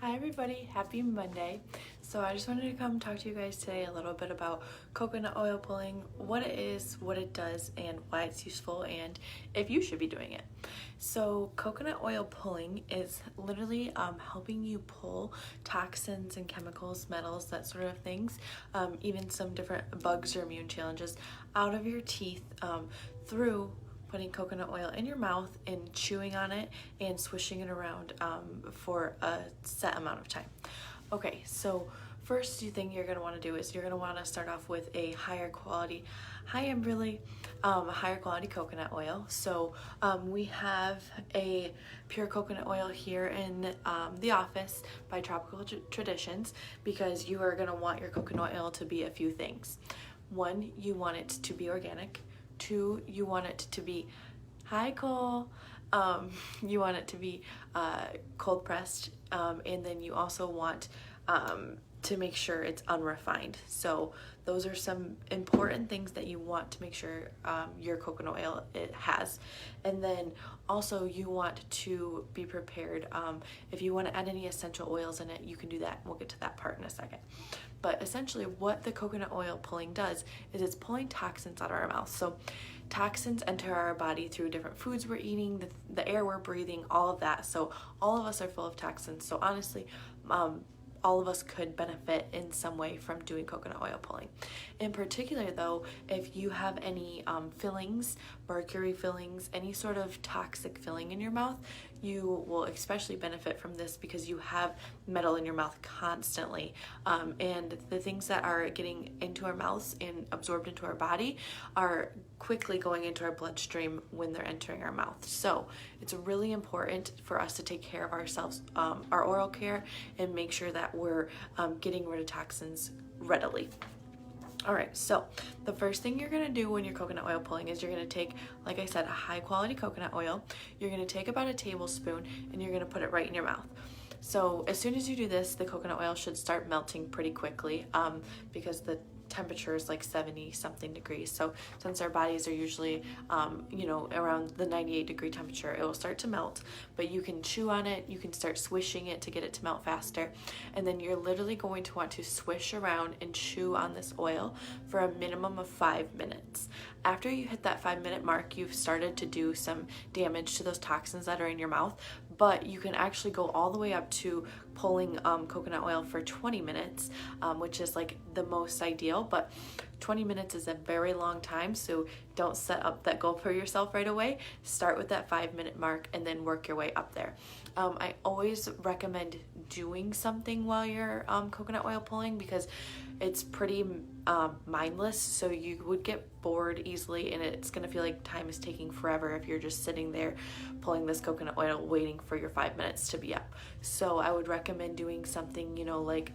Hi everybody, happy Monday. So I just wanted to come talk to you guys today a little bit about coconut oil pulling, what it is, what it does, and why it's useful, and if you should be doing it. So coconut oil pulling is literally helping you pull toxins and chemicals, metals, that sort of things, even some different bugs or immune challenges out of your teeth through putting coconut oil in your mouth and chewing on it and swishing it around for a set amount of time. Okay, so first thing you're going to want to do is you're going to want to start off with a higher quality coconut oil. So we have a pure coconut oil here in the office by Tropical Traditions, because you are going to want your coconut oil to be a few things. One, you want it to be organic. Two, you want it to be, hi Cole, you want it to be cold pressed, and then you also want to make sure it's unrefined. So those are some important things that you want to make sure your coconut oil it has. And then also you want to be prepared. If you want to add any essential oils in it, you can do that. We'll get to that part in a second. But essentially what the coconut oil pulling does is it's pulling toxins out of our mouth. So toxins enter our body through different foods we're eating, the air we're breathing, all of that. So all of us are full of toxins. So honestly, all of us could benefit in some way from doing coconut oil pulling. In particular though, if you have any fillings, mercury fillings, any sort of toxic filling in your mouth, you will especially benefit from this because you have metal in your mouth constantly. And the things that are getting into our mouths and absorbed into our body are quickly going into our bloodstream when they're entering our mouth. So it's really important for us to take care of ourselves, our oral care, and make sure that we're getting rid of toxins readily. All right, so the first thing you're gonna do when you're coconut oil pulling is you're gonna take, like I said, a high quality coconut oil. You're gonna take about a tablespoon and you're gonna put it right in your mouth. So as soon as you do this, the coconut oil should start melting pretty quickly because the temperature is like 70 something degrees. So since our bodies are usually around the 98-degree temperature, it will start to melt. But you can chew on it, you can start swishing it to get it to melt faster, and then you're literally going to want to swish around and chew on this oil for a minimum of 5 minutes. After you hit that 5-minute mark, you've started to do some damage to those toxins that are in your mouth, but you can actually go all the way up to pulling coconut oil for 20 minutes, which is like the most ideal, but 20 minutes is a very long time, so don't set up that goal for yourself right away. Start with that 5-minute mark and then work your way up there. I always recommend doing something while you're coconut oil pulling because it's pretty mindless, so you would get bored easily and it's going to feel like time is taking forever if you're just sitting there pulling this coconut oil waiting for your 5 minutes to be up. So I would recommend doing something, like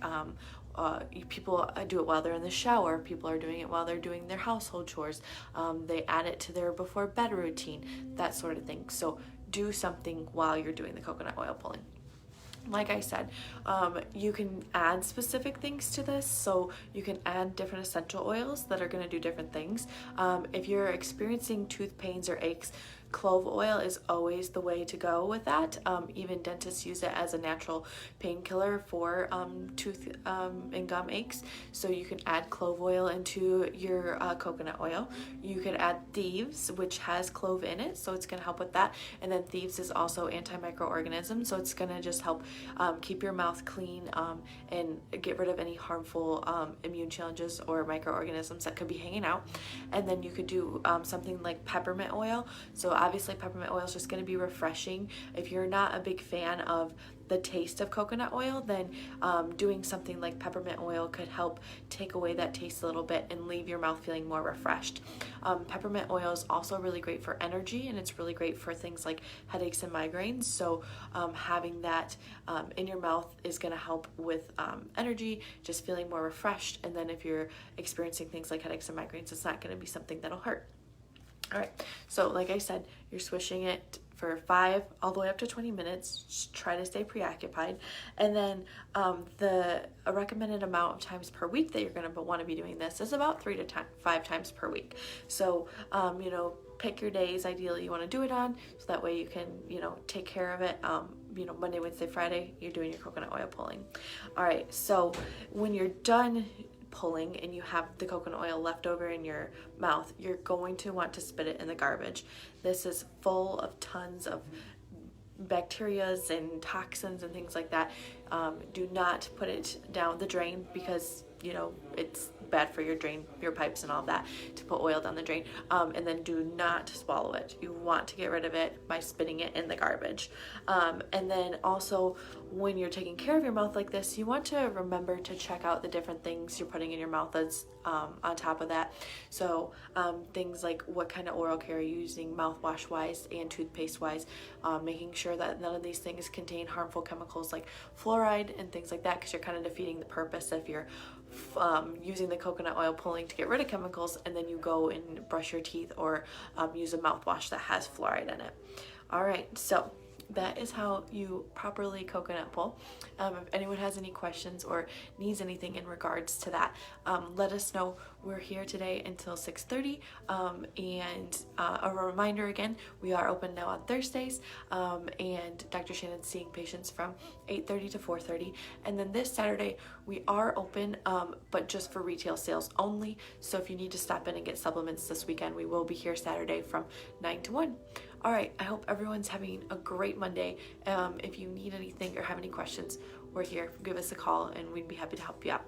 people do it while they're in the shower. People are doing it while they're doing their household chores. They add it to their before bed routine, that sort of thing. So do something while you're doing the coconut oil pulling. Like I said, you can add specific things to this, so you can add different essential oils that are going to do different things. If you're experiencing tooth pains or aches, clove oil is always the way to go with that. Even dentists use it as a natural painkiller for tooth and gum aches. So you can add clove oil into your coconut oil. You could add thieves, which has clove in it, so it's going to help with that. And then thieves is also antimicroorganism, so it's going to just help keep your mouth clean and get rid of any harmful immune challenges or microorganisms that could be hanging out. And then you could do something like peppermint oil. So obviously peppermint oil is just going to be refreshing. If you're not a big fan of the taste of coconut oil, then doing something like peppermint oil could help take away that taste a little bit and leave your mouth feeling more refreshed. Peppermint oil is also really great for energy, and it's really great for things like headaches and migraines. So having that in your mouth is going to help with energy, just feeling more refreshed. And then if you're experiencing things like headaches and migraines, it's not going to be something that'll hurt. All right, so like I said, you're swishing it for 5 all the way up to 20 minutes. Just try to stay preoccupied. And then the recommended amount of times per week that you're going to want to be doing this is about 3 to 5 times per week. So, pick your days ideally you want to do it on, so that way you can, take care of it Monday, Wednesday, Friday, you're doing your coconut oil pulling. All right, so when you're done pulling and you have the coconut oil left over in your mouth, you're going to want to spit it in the garbage. This is full of tons of bacterias and toxins and things like that. Do not put it down the drain, because it's bad for your pipes and all that to put oil down the drain. And then do not swallow it. You want to get rid of it by spitting it in the garbage. And then also, when you're taking care of your mouth like this, you want to remember to check out the different things you're putting in your mouth as on top of that. So things like what kind of oral care are you using mouthwash wise and toothpaste wise, making sure that none of these things contain harmful chemicals like fluoride and things like that, because you're kind of defeating the purpose if you're using the coconut oil pulling to get rid of chemicals and then you go and brush your teeth or use a mouthwash that has fluoride in it. All right, so that is how you properly coconut pull. If anyone has any questions or needs anything in regards to that, let us know. We're here today until 6:30, and a reminder again, we are open now on Thursdays, and Dr. Shannon's seeing patients from 8:30 to 4:30, and then this Saturday we are open, but just for retail sales only. So if you need to stop in and get supplements this weekend, we will be here Saturday from 9 to 1. All right, I hope everyone's having a great Monday. If you need anything or have any questions, we're here. Give us a call and we'd be happy to help you out.